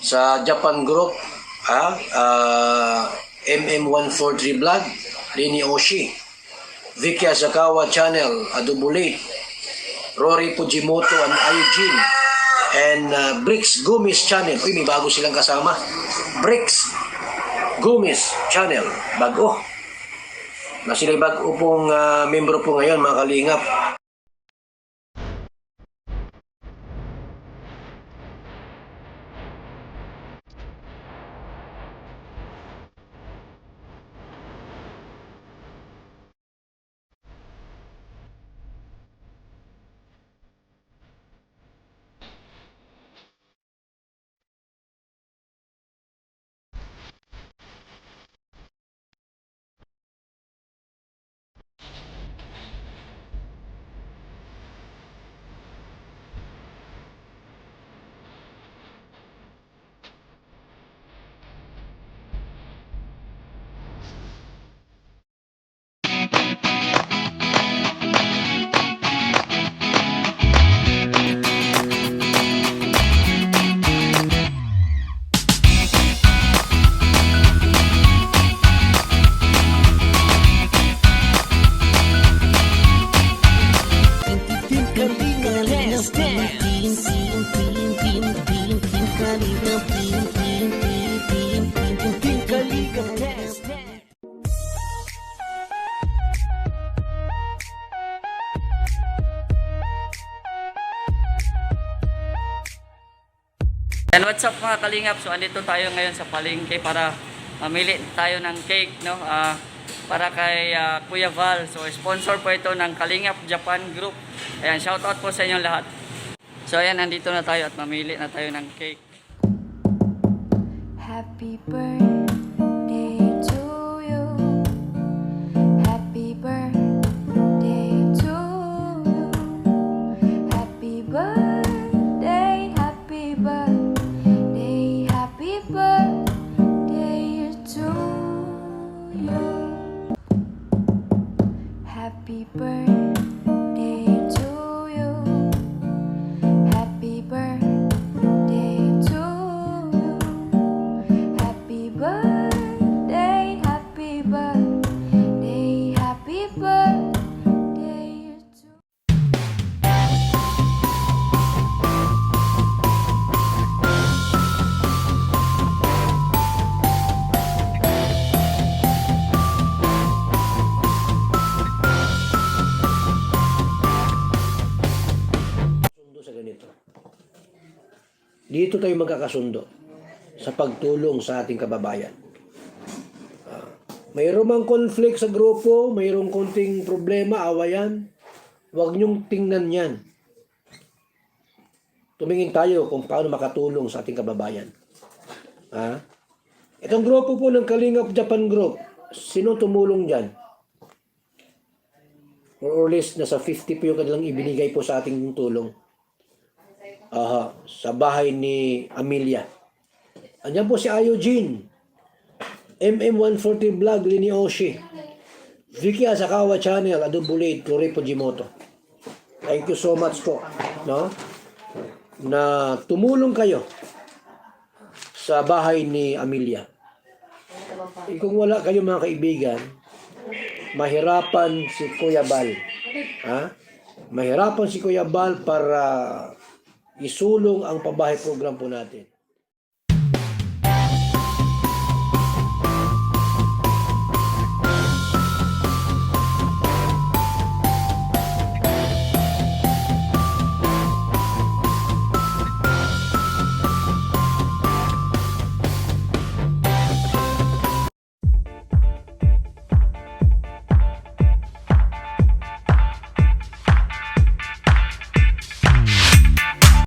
sa Japan Group, MM143 Vlog, Rini Oshi, Vicky Asakawa Channel, Adubulate, Rory Fujimoto and Ayujin, and Bricks Gumis Channel. Uy, may bago silang kasama. Bricks Gumis Channel. Bago. Na sila bago pong membro po ngayon, mga kalingap. And what's up mga kalingap? So andito tayo ngayon sa palengke para mamili tayo ng cake, no? Para kay Kuya Val. So sponsor po ito ng Kalingap Japan Group. Ayan, shout out po sa inyong lahat. So ayan, nandito na tayo at mamili na tayo ng cake. Happy birthday to you. Happy birthday to you. Happy birthday, happy birthday, happy birthday to you. Happy birthday to you. Happy birthday to you. Happy birthday, happy birthday, happy birthday to Sundo sa ganito. Dito tayo magkakasundo sa pagtulong sa ating kababayan. Mayroon mang conflict sa grupo, mayroong konting problema, awayan, huwag niyong tingnan yan. Tumingin tayo kung paano makatulong sa ating kababayan. Itong grupo po ng Kalingap Japan Group, sino tumulong dyan? More or less, nasa 50 po yung kanilang ibinigay po sa ating tulong. Sa bahay ni Amelia. Andiyan po si Ayujin, MM140 Vlog, Rini Oshi, Vicky Asakawa Channel, Adubulate, Rory Fujimoto. Thank you so much po, no? Na tumulong kayo sa bahay ni Amelia. Kung wala kayo mga kaibigan, mahirapan si Kuya Bal. Mahirapan si Kuya Bal para isulong ang pabahay program po natin.